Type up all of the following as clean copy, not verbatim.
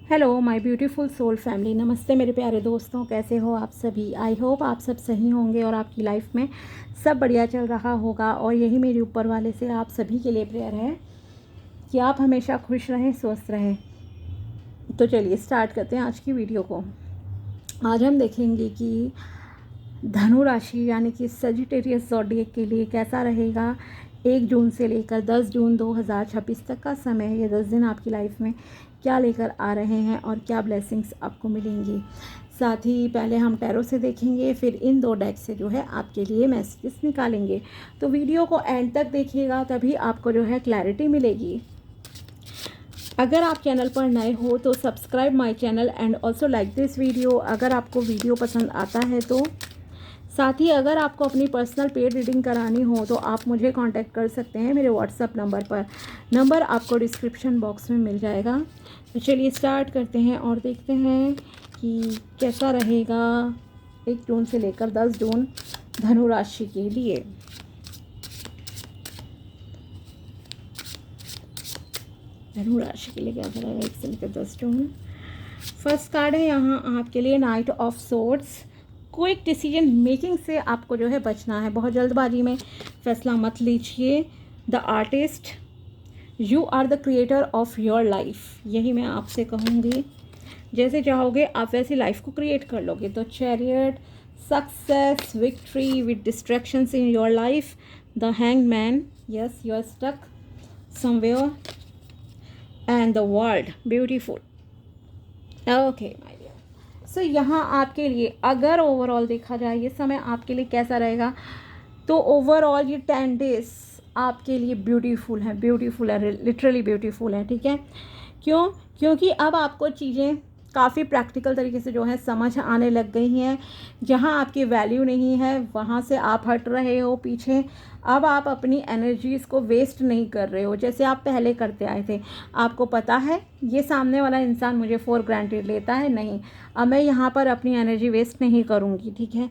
Hello my beautiful soul family. नमस्ते मेरे प्यारे दोस्तों, कैसे हो आप सभी। आई होप आप सब सही होंगे और आपकी लाइफ में सब बढ़िया चल रहा होगा। और यही मेरी ऊपर वाले से आप सभी के लिए प्रेयर है कि आप हमेशा खुश रहें, स्वस्थ रहें। तो चलिए स्टार्ट करते हैं आज की वीडियो को। आज हम देखेंगे कि धनु राशि यानी कि सजिटेरियस ज़ोडिएक के लिए कैसा रहेगा 1 जून से लेकर 10 जून 2026 तक का समय। ये 10 दिन आपकी लाइफ में क्या लेकर आ रहे हैं और क्या ब्लेसिंग्स आपको मिलेंगी। साथ ही पहले हम टैरो से देखेंगे, फिर इन 2 डेक से जो है आपके लिए मैसेजेस निकालेंगे। तो वीडियो को एंड तक देखिएगा, तभी आपको जो है क्लैरिटी मिलेगी। अगर आप चैनल पर नए हो तो subscribe my channel and also like this video अगर आपको वीडियो पसंद आता है तो। साथ ही अगर आपको अपनी पर्सनल पेड रीडिंग करानी हो तो आप मुझे कांटेक्ट कर सकते हैं मेरे व्हाट्सएप नंबर पर। नंबर आपको डिस्क्रिप्शन बॉक्स में मिल जाएगा। तो चलिए स्टार्ट करते हैं और देखते हैं कि कैसा रहेगा 1 जून से लेकर 10 जून धनु राशि के लिए। धनु राशि के लिए क्या रहेगा 1 से लेकर 10 जून। फर्स्ट कार्ड है यहाँ आपके लिए night of swords. Quick decision making से आपको जो है बचना है, बहुत जल्दबाजी में फैसला मत लीजिए। The artist, you are the creator of your life, यही मैं आपसे कहूँगी। जैसे चाहोगे आप वैसी लाइफ को क्रिएट कर लोगे। तो chariot, success, victory with distractions in your life. The hanged man, yes you are stuck somewhere and the world beautiful. Okay my dear. So यहाँ आपके लिए अगर ओवरऑल देखा जाए ये समय आपके लिए कैसा रहेगा, तो ओवरऑल ये 10 डेज आपके लिए ब्यूटीफुल है, लिटरली ब्यूटीफुल है। ठीक है, क्यों? क्योंकि अब आपको चीज़ें काफ़ी प्रैक्टिकल तरीके से जो है समझ आने लग गई हैं। जहाँ आपकी वैल्यू नहीं है वहाँ से आप हट रहे हो पीछे। अब आप अपनी एनर्जीज़ को वेस्ट नहीं कर रहे हो जैसे आप पहले करते आए थे। आपको पता है ये सामने वाला इंसान मुझे फॉर ग्रांटेड लेता है, नहीं, अब मैं यहाँ पर अपनी एनर्जी वेस्ट नहीं करूँगी। ठीक है,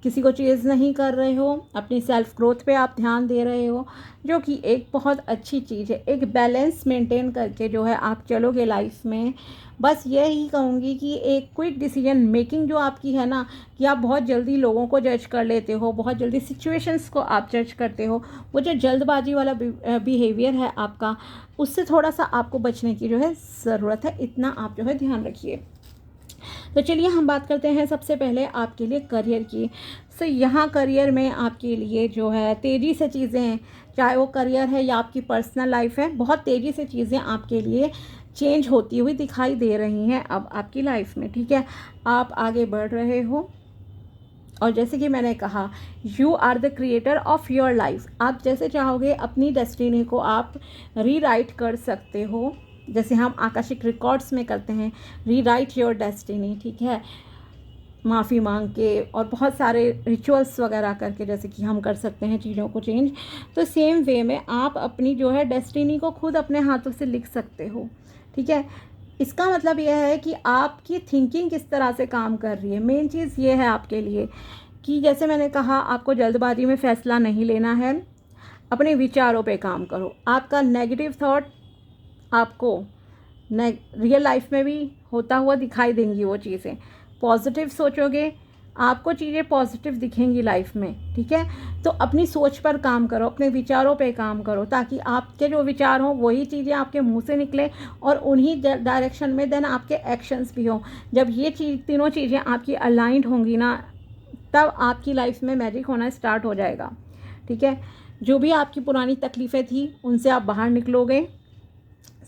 किसी को चेज़ नहीं कर रहे हो, अपनी सेल्फ ग्रोथ पे आप ध्यान दे रहे हो, जो कि एक बहुत अच्छी चीज़ है। एक बैलेंस मेंटेन करके जो है आप चलोगे लाइफ में। बस यही कहूँगी कि एक क्विक डिसीजन मेकिंग जो आपकी है ना, कि आप बहुत जल्दी लोगों को जज कर लेते हो, बहुत जल्दी सिचुएशंस को आप जज करते हो, वो जो जल्दबाजी वाला बिहेवियर है आपका, उससे थोड़ा सा आपको बचने की जो है ज़रूरत है। इतना आप जो है ध्यान रखिए। तो चलिए हम बात करते हैं सबसे पहले आपके लिए करियर की। सो यहाँ करियर में आपके लिए जो है तेज़ी से चीज़ें, चाहे वो करियर है या आपकी पर्सनल लाइफ है, बहुत तेज़ी से चीज़ें आपके लिए चेंज होती हुई दिखाई दे रही हैं अब आपकी लाइफ में। ठीक है, आप आगे बढ़ रहे हो और जैसे कि मैंने कहा you are the creator of your life. आप जैसे चाहोगे अपनी डेस्टिनी को आप रीराइट कर सकते हो, जैसे हम आकाशिक रिकॉर्ड्स में करते हैं, रीराइट योर डेस्टिनी। ठीक है, माफ़ी मांग के और बहुत सारे रिचुअल्स वगैरह करके जैसे कि हम कर सकते हैं चीज़ों को चेंज। तो सेम वे में आप अपनी जो है डेस्टिनी को खुद अपने हाथों से लिख सकते हो। ठीक है, इसका मतलब यह है कि आपकी थिंकिंग किस तरह से काम कर रही है। मेन चीज़ ये है आपके लिए कि जैसे मैंने कहा आपको जल्दबाजी में फ़ैसला नहीं लेना है, अपने विचारों पे काम करो। आपका नेगेटिव थॉट आपको रियल लाइफ में भी होता हुआ दिखाई देंगी वो चीज़ें। पॉजिटिव सोचोगे आपको चीज़ें पॉजिटिव दिखेंगी लाइफ में। ठीक है, तो अपनी सोच पर काम करो, अपने विचारों पे काम करो, ताकि आपके जो विचार हों वही चीज़ें आपके मुंह से निकले और उन्हीं डायरेक्शन में देन आपके एक्शंस भी हों। जब ये तीनों चीज़ें आपकी अलाइंड होंगी ना, तब आपकी लाइफ में मैजिक होना स्टार्ट हो जाएगा। ठीक है, जो भी आपकी पुरानी तकलीफ़ें थी उनसे आप बाहर निकलोगे।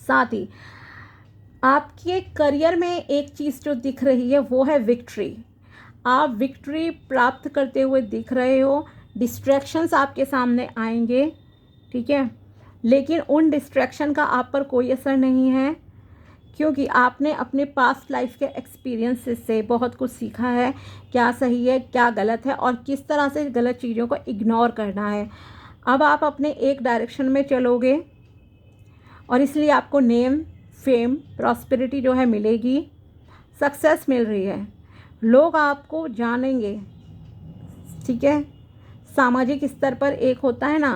साथ ही आपके करियर में एक चीज़ जो दिख रही है वो है विक्ट्री। आप विक्ट्री प्राप्त करते हुए दिख रहे हो। डिस्ट्रैक्शंस आपके सामने आएंगे, ठीक है, लेकिन उन डिस्ट्रैक्शन का आप पर कोई असर नहीं है, क्योंकि आपने अपने पास्ट लाइफ के एक्सपीरियंसेस से बहुत कुछ सीखा है, क्या सही है क्या गलत है और किस तरह से गलत चीज़ों को इग्नोर करना है। अब आप अपने एक डायरेक्शन में चलोगे और इसलिए आपको नेम, फेम, प्रॉस्पेरिटी जो है मिलेगी, सक्सेस मिल रही है, लोग आपको जानेंगे। ठीक है, सामाजिक स्तर पर एक होता है ना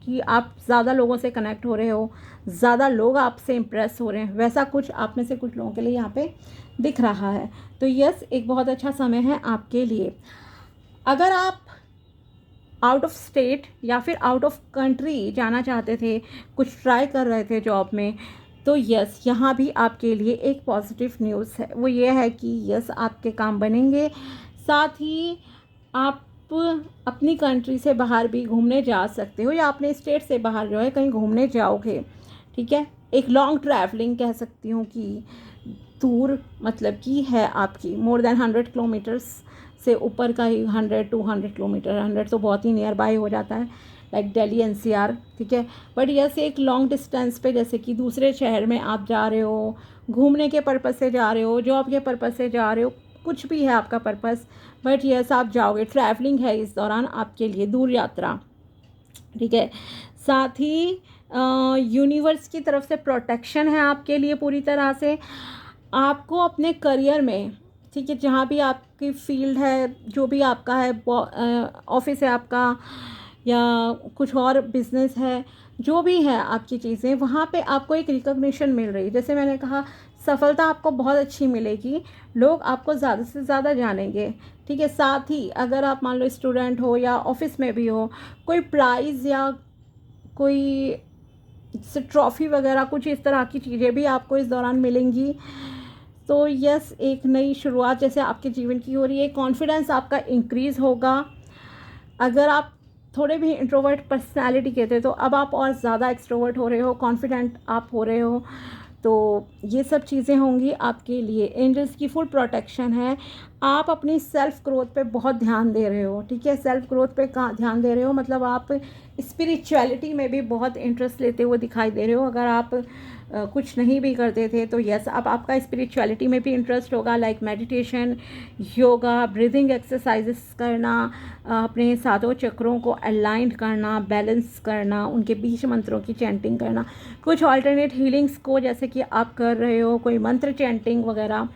कि आप ज़्यादा लोगों से कनेक्ट हो रहे हो, ज़्यादा लोग आपसे इम्प्रेस हो रहे हैं, वैसा कुछ आप में से कुछ लोगों के लिए यहाँ पे दिख रहा है। तो यस, एक बहुत अच्छा समय है आपके लिए। अगर आप आउट ऑफ स्टेट या फिर आउट ऑफ कंट्री जाना चाहते थे, कुछ ट्राई कर रहे थे जॉब में, तो यस, यहाँ भी आपके लिए एक पॉजिटिव न्यूज़ है। वो ये है कि यस, आपके काम बनेंगे। साथ ही आप अपनी कंट्री से बाहर भी घूमने जा सकते हो, या अपने स्टेट से बाहर जो है कहीं घूमने जाओगे, ठीक है। एक लॉन्ग ट्रैवलिंग कह सकती हूँ कि दूर मतलब कि है आपकी, मोर देन 100 किलोमीटर्स से ऊपर का ही, 100-200 किलोमीटर, 100 तो बहुत ही नियर बाय हो जाता है, लाइक दिल्ली एनसीआर, ठीक है। बट यस, एक लॉन्ग डिस्टेंस पे, जैसे कि दूसरे शहर में आप जा रहे हो, घूमने के पर्पज़ से जा रहे हो, जॉब के पर्पज़ से जा रहे हो, कुछ भी है आपका पर्पज़, बट यस आप जाओगे, ट्रैवलिंग है इस दौरान आपके लिए, दूर यात्रा, ठीक है। साथ ही यूनिवर्स की तरफ से प्रोटेक्शन है आपके लिए पूरी तरह से। आपको अपने करियर में, ठीक है, जहाँ भी आपकी फील्ड है, जो भी आपका है, ऑफिस है आपका या कुछ और बिजनेस है, जो भी है आपकी चीज़ें, वहाँ पे आपको एक रिकॉग्निशन मिल रही है। जैसे मैंने कहा, सफलता आपको बहुत अच्छी मिलेगी, लोग आपको ज़्यादा से ज़्यादा जानेंगे, ठीक है। साथ ही अगर आप मान लो स्टूडेंट हो या ऑफिस में भी हो, कोई प्राइज़ या कोई ट्रॉफ़ी वगैरह कुछ इस तरह की चीज़ें भी आपको इस दौरान मिलेंगी। तो यस, एक नई शुरुआत जैसे आपके जीवन की हो रही है, कॉन्फिडेंस आपका इंक्रीज़ होगा। अगर आप थोड़े भी इंट्रोवर्ट पर्सनालिटी के थे, तो अब आप और ज़्यादा एक्सट्रोवर्ट हो रहे हो, कॉन्फिडेंट आप हो रहे हो। तो ये सब चीज़ें होंगी आपके लिए। एंजल्स की फुल प्रोटेक्शन है। आप अपनी सेल्फ ग्रोथ पे बहुत ध्यान दे रहे हो, ठीक है। सेल्फ ग्रोथ पे ध्यान दे रहे हो मतलब आप स्पिरिचुअलिटी में भी बहुत इंटरेस्ट लेते हुए दिखाई दे रहे हो। अगर आप कुछ नहीं भी करते थे, तो यस, अब आपका स्पिरिचुअलिटी में भी इंटरेस्ट होगा, like meditation, yoga, breathing exercises करना, अपने सातों चक्रों को अलाइंड करना, बैलेंस करना, उनके बीच मंत्रों की चैंटिंग करना, कुछ ऑल्टरनेट हीलिंग्स को जैसे कि आप कर रहे हो, कोई मंत्र चैंटिंग वगैरह,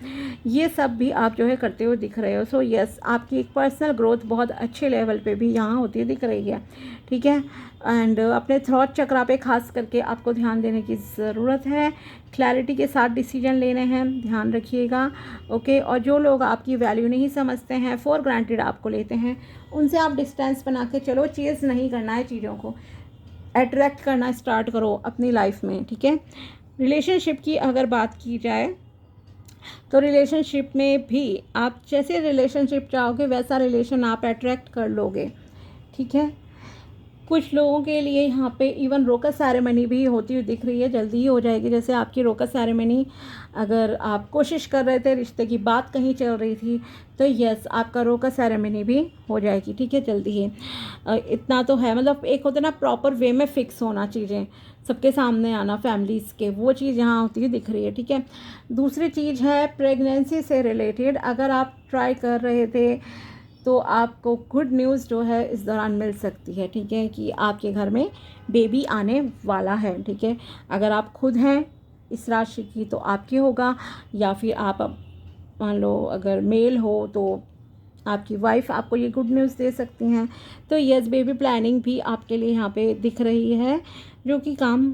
ये सब भी आप जो है करते हुए दिख रहे हो। सो यस, आपकी एक पर्सनल ग्रोथ बहुत अच्छे लेवल पे भी यहाँ होती दिख रही है, ठीक है। एंड अपने थ्रॉट चक्रा पे खास करके आपको ध्यान देने की ज़रूरत है। क्लैरिटी के साथ डिसीजन लेने हैं, ध्यान रखिएगा, ओके। और जो लोग आपकी वैल्यू नहीं समझते हैं, फॉर ग्रांटेड आपको लेते हैं, उनसे आप डिस्टेंस बना के चलो। चेज़ नहीं करना है चीज़ों को, अट्रैक्ट करना स्टार्ट करो अपनी लाइफ में, ठीक है। रिलेशनशिप की अगर बात की जाए, तो रिलेशनशिप में भी आप जैसे रिलेशनशिप चाहोगे वैसा रिलेशन आप अट्रैक्ट कर लोगे, ठीक है। कुछ लोगों के लिए यहाँ पे इवन रोका सेरेमनी भी होती हुई दिख रही है, जल्दी ही हो जाएगी। जैसे आपकी रोका सेरेमनी, अगर आप कोशिश कर रहे थे, रिश्ते की बात कहीं चल रही थी, तो यस, आपका रोका सेरेमनी भी हो जाएगी, ठीक है, जल्दी ही। इतना तो है, मतलब एक होता है ना प्रॉपर वे में फिक्स होना, चीज़ें सबके सामने आना, फैमिलीज़ के, वो चीज़ यहाँ होती हुई दिख रही है, ठीक है। दूसरी चीज़ है प्रेगनेंसी से रिलेटेड। अगर आप ट्राई कर रहे थे, तो आपको गुड न्यूज़ जो है इस दौरान मिल सकती है, ठीक है, कि आपके घर में बेबी आने वाला है, ठीक है। अगर आप खुद हैं इस राशि की तो आपके होगा, या फिर आप मान लो अगर मेल हो तो आपकी वाइफ आपको ये गुड न्यूज़ दे सकती हैं। तो यस, बेबी प्लानिंग भी आपके लिए यहाँ पे दिख रही है, जो कि काम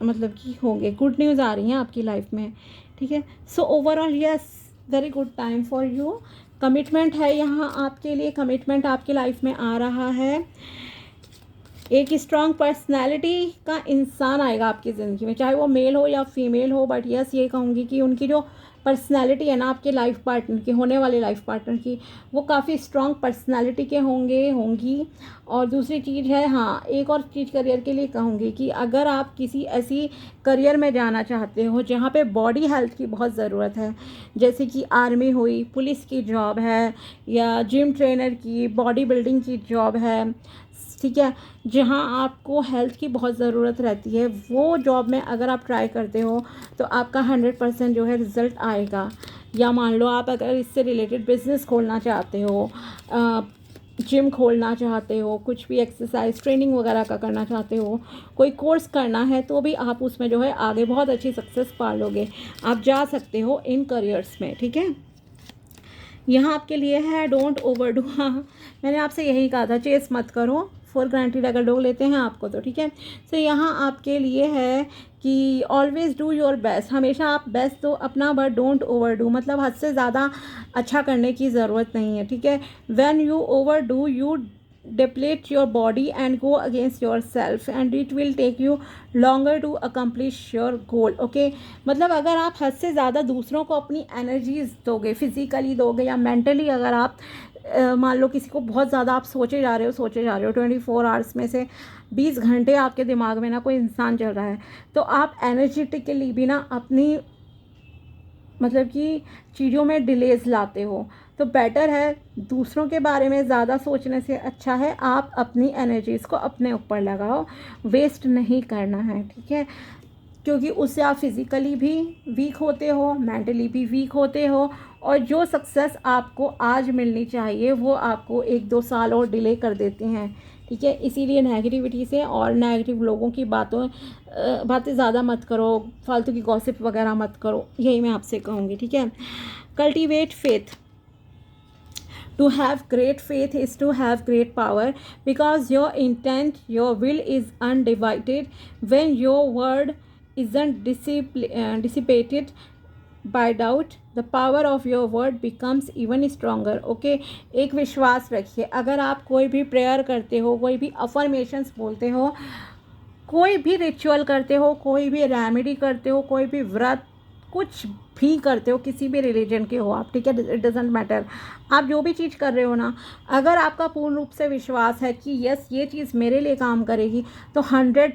मतलब कि होंगे, गुड न्यूज़ आ रही हैं आपकी लाइफ में, ठीक है। So overall yes, very good time for you. Commitment है यहाँ आपके लिए, कमिटमेंट आपकी लाइफ में आ रहा है। एक स्ट्रॉन्ग पर्सनैलिटी का इंसान आएगा आपकी ज़िंदगी में, चाहे वो मेल हो या फीमेल हो, बट यस ये कहूँगी कि उनकी जो पर्सनैलिटी है ना आपके लाइफ पार्टनर की, होने वाले लाइफ पार्टनर की, वो काफ़ी स्ट्रॉन्ग पर्सनैलिटी के होंगी। और दूसरी चीज़ है, हाँ एक और चीज़ करियर के लिए कहूँगी कि अगर आप किसी ऐसी करियर में जाना चाहते हो जहाँ पे बॉडी हेल्थ की बहुत ज़रूरत है, जैसे कि आर्मी हुई, पुलिस की जॉब है, या जिम ट्रेनर की, बॉडी बिल्डिंग की जॉब है, ठीक है, जहाँ आपको हेल्थ की बहुत ज़रूरत रहती है, वो जॉब में अगर आप ट्राई करते हो तो आपका 100% जो है रिज़ल्ट आएगा। या मान लो आप अगर इससे रिलेटेड बिज़नेस खोलना चाहते हो, जिम खोलना चाहते हो, कुछ भी एक्सरसाइज ट्रेनिंग वगैरह का करना चाहते हो, कोई कोर्स करना है, तो भी आप उसमें जो है आगे बहुत अच्छी सक्सेस पा लोगे। आप जा सकते हो इन करियर्स में, ठीक है। यहाँ आपके लिए है डोंट ओवरडू। हाँ, मैंने आपसे यही कहा था, चेस मत करो, फॉर ग्रांटेड अगर लोग लेते हैं आपको तो, ठीक है। सो यहाँ आपके लिए है कि ऑलवेज डू योर बेस्ट, हमेशा आप बेस्ट दो अपना, बट डोंट ओवर डू, मतलब हद से ज़्यादा अच्छा करने की ज़रूरत नहीं है, ठीक है। When you over do you deplete your body and go against yourself and it will take you longer to accomplish your goal, okay। मतलब अगर आप हद से ज़्यादा दूसरों को अपनी एनर्जीज दोगे, फिजिकली दोगे या मेंटली, अगर आप मान लो किसी को बहुत ज़्यादा आप सोचे जा रहे हो 24 आवर्स में से 20 घंटे आपके दिमाग में ना कोई इंसान चल रहा है, तो आप एनर्जेटिकली भी ना अपनी मतलब कि चीज़ों में डिलेज लाते हो। तो बेटर है दूसरों के बारे में ज़्यादा सोचने से अच्छा है आप अपनी एनर्जीज़ को अपने ऊपर लगाओ, वेस्ट नहीं करना है, ठीक है। क्योंकि उससे आप फिज़िकली भी वीक होते हो, मेंटली भी वीक होते हो, और जो सक्सेस आपको आज मिलनी चाहिए वो आपको 1-2 साल और डिले कर देती हैं, ठीक है। इसीलिए नेगेटिविटी से और नेगेटिव लोगों की बातें ज़्यादा मत करो, फालतू की गॉसिप वगैरह मत करो, यही मैं आपसे कहूँगी, ठीक है। Cultivate faith, to have great faith is to have great power because your intent, your will is undivided. When your word isn't dissipated by doubt, the power of your word becomes even stronger, okay। एक विश्वास रखिए, अगर आप कोई भी prayer करते हो, कोई भी अफर्मेशंस बोलते हो, कोई भी रिचुअल करते हो, कोई भी रेमेडी करते हो, कोई भी व्रत कुछ भी करते हो, किसी भी रिलीजन के हो आप, ठीक है, इट डजेंट मैटर, आप जो भी चीज़ कर रहे हो ना, अगर आपका पूर्ण रूप से विश्वास है कि यस ये चीज़ मेरे लिए काम करेगी, तो 100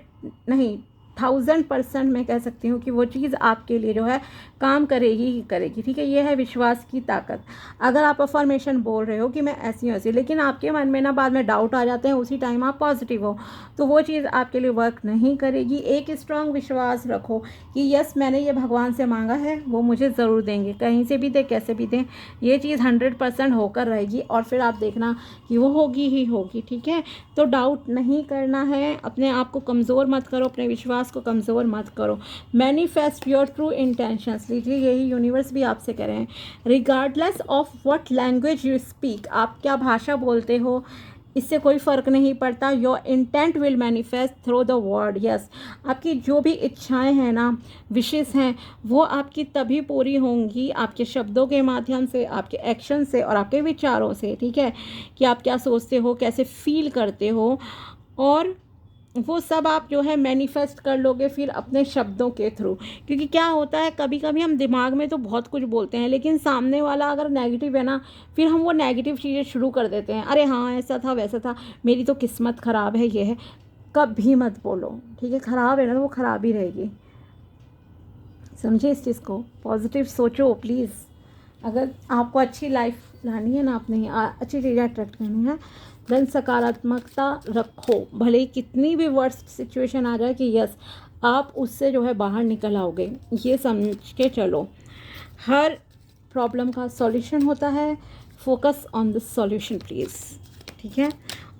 नहीं 1000% मैं कह सकती हूँ कि वो चीज़ आपके लिए जो है काम करेगी ही करेगी, ठीक है। ये है विश्वास की ताकत। अगर आप अफर्मेशन बोल रहे हो कि मैं ऐसी हूँ ऐसी, लेकिन आपके मन में ना बाद में डाउट आ जाते हैं, उसी टाइम आप पॉजिटिव हो, तो वो चीज़ आपके लिए वर्क नहीं करेगी। एक स्ट्रॉन्ग विश्वास रखो कि यस मैंने ये भगवान से मांगा है, वो मुझे ज़रूर देंगे, कहीं से भी दें कैसे भी दें, ये चीज़ 100% होकर रहेगी, और फिर आप देखना कि वो होगी ही होगी, ठीक है। तो डाउट नहीं करना है, अपने आप को कमज़ोर मत करो, अपने विश्वास को कमज़ोर मत करो। मैनिफेस्ट योर ट्रू इंटेंशंस, लीजिए यही यूनिवर्स भी आपसे कह रहे हैं। Regardless of what language you speak, आप क्या भाषा बोलते हो इससे कोई फ़र्क नहीं पड़ता। Your intent will manifest through the word, yes आपकी जो भी इच्छाएं हैं ना, विशेष हैं, वो आपकी तभी पूरी होंगी आपके शब्दों के माध्यम से, आपके एक्शन से और आपके विचारों से, ठीक है। कि आप क्या सोचते हो, कैसे फील करते हो, और वो सब आप जो है मैनिफेस्ट कर लोगे फिर अपने शब्दों के थ्रू। क्योंकि क्या होता है कभी कभी हम दिमाग में तो बहुत कुछ बोलते हैं, लेकिन सामने वाला अगर नेगेटिव है ना, फिर हम वो नेगेटिव चीज़ें शुरू कर देते हैं, अरे हाँ ऐसा था वैसा था, मेरी तो किस्मत ख़राब है, ये है। कभी मत बोलो, ठीक है, ख़राब है ना तो वो ख़राब ही रहेगी, समझे इस चीज़ को। पॉजिटिव सोचो प्लीज़, अगर आपको अच्छी लाइफ लानी है ना, अपने अच्छी चीज़ें अट्रैक्ट करनी है, देन सकारात्मकता रखो, भले ही कितनी भी वर्स्ट सिचुएशन आ जाए, कि यस आप उससे जो है बाहर निकल आओगे, ये समझ के चलो। हर प्रॉब्लम का सॉल्यूशन होता है, focus on the solution please, ठीक है।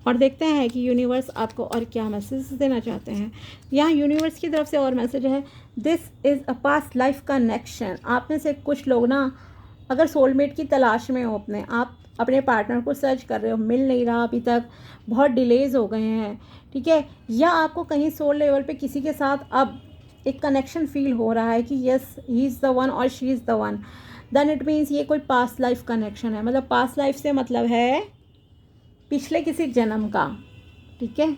और देखते हैं कि यूनिवर्स आपको और क्या मैसेज देना चाहते हैं। यहाँ यूनिवर्स की तरफ से और मैसेज है, this is a past life connection. आप में से कुछ लोग ना अगर सोलमेट की तलाश में हो, आप अपने पार्टनर को सर्च कर रहे हो, मिल नहीं रहा अभी तक, बहुत डिलेज हो गए हैं, ठीक है, या आपको कहीं सोल लेवल पे किसी के साथ अब एक कनेक्शन फील हो रहा है कि yes he is the one और she is the one, then it means ये कोई पास्ट लाइफ कनेक्शन है। मतलब पास्ट लाइफ से मतलब है पिछले किसी जन्म का, ठीक है।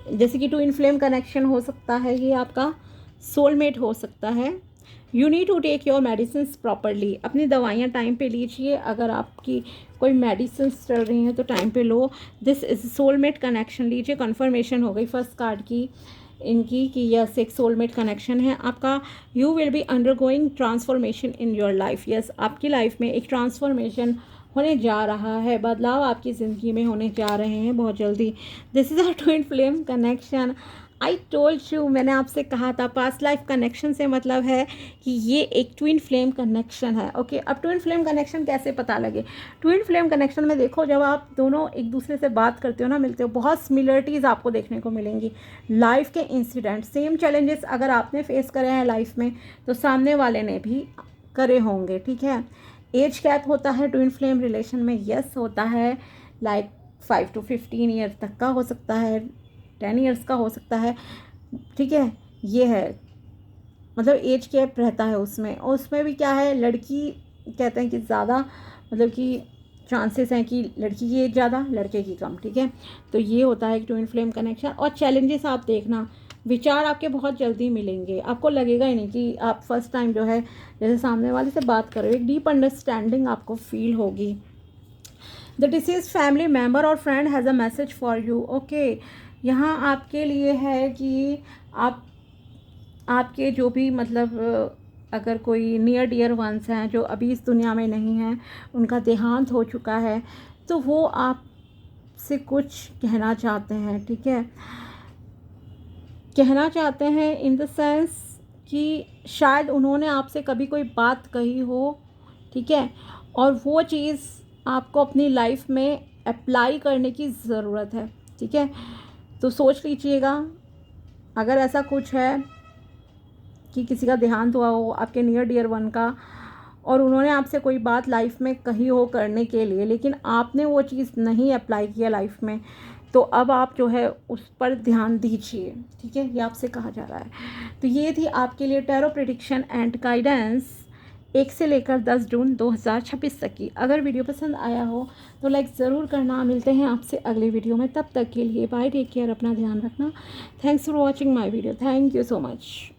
जैसे कि ट्विन फ्लेम कनेक्शन हो सकता है, ये आपका सोलमेट हो सकता है। You need to take your medicine properly, अपनी दवाइयाँ टाइम पे लीजिए, अगर आपकी कोई मेडिसिन चल रही हैं तो टाइम पे लो। दिस इज सोलमेट कनेक्शन, लीजिए कन्फर्मेशन हो गई फर्स्ट कार्ड की इनकी कि यस एक सोलमेट कनेक्शन है आपका। You will be undergoing transformation in your life, yes आपकी लाइफ में एक ट्रांसफॉर्मेशन होने जा रहा है, बदलाव आपकी ज़िंदगी में होने जा रहे हैं बहुत जल्दी। This is a twin flame connection, I told you, मैंने आपसे कहा था पास्ट लाइफ कनेक्शन से मतलब है कि ये एक ट्विन फ्लेम कनेक्शन है, ओके। अब ट्विन फ्लेम कनेक्शन कैसे पता लगे? ट्विन फ्लेम कनेक्शन में देखो, जब आप दोनों एक दूसरे से बात करते हो ना, मिलते हो, बहुत सिमिलरिटीज़ आपको देखने को मिलेंगी। लाइफ के इंसिडेंट, सेम चैलेंजेस अगर आपने फेस करे हैं लाइफ में, तो सामने वाले ने भी करे होंगे, ठीक है। एज गैप होता है ट्विन फ्लेम रिलेशन में, यस होता है, लाइक 5 to 15 ईयर तक का हो सकता है, 10 ईयर्स का हो सकता है, ठीक है। ये है, मतलब एज गैप रहता है उसमें, और उसमें भी क्या है, लड़की कहते हैं कि ज़्यादा, मतलब कि चांसेस हैं कि लड़की की एज ज़्यादा, लड़के की कम, ठीक है। तो ये होता है एक ट्विन फ्लेम कनेक्शन। और चैलेंजेस आप देखना, विचार आपके बहुत जल्दी मिलेंगे, आपको लगेगा ही नहीं कि आप फर्स्ट टाइम जो है जैसे सामने वाले से बात कर रहे हो, एक डीप अंडरस्टैंडिंग आपको फील होगी। द डिसीज फैमिली मेम्बर और friend has a message for you. Okay, यहाँ आपके लिए है कि आपके जो भी मतलब अगर कोई नियर डियर वंस हैं जो अभी इस दुनिया में नहीं हैं, उनका देहांत हो चुका है, तो वो आपसे कुछ कहना चाहते हैं, ठीक है। कहना चाहते हैं इन द सेंस कि शायद उन्होंने आपसे कभी कोई बात कही हो, ठीक है, और वो चीज़ आपको अपनी लाइफ में अप्लाई करने की ज़रूरत है, ठीक है। तो सोच लीजिएगा, अगर ऐसा कुछ है कि किसी का देहांत हुआ हो आपके नियर डियर वन का, और उन्होंने आपसे कोई बात लाइफ में कही हो करने के लिए, लेकिन आपने वो चीज़ नहीं अप्लाई किया लाइफ में, तो अब आप जो है उस पर ध्यान दीजिए, ठीक है। ये आपसे कहा जा रहा है। तो ये थी आपके लिए टैरो प्रेडिक्शन एंड गाइडेंस 1 से लेकर 10 जून 2026 तक की। अगर वीडियो पसंद आया हो तो लाइक ज़रूर करना। मिलते हैं आपसे अगले वीडियो में, तब तक के लिए बाय, टेक केयर, अपना ध्यान रखना। Thanks for watching my video, thank you so much.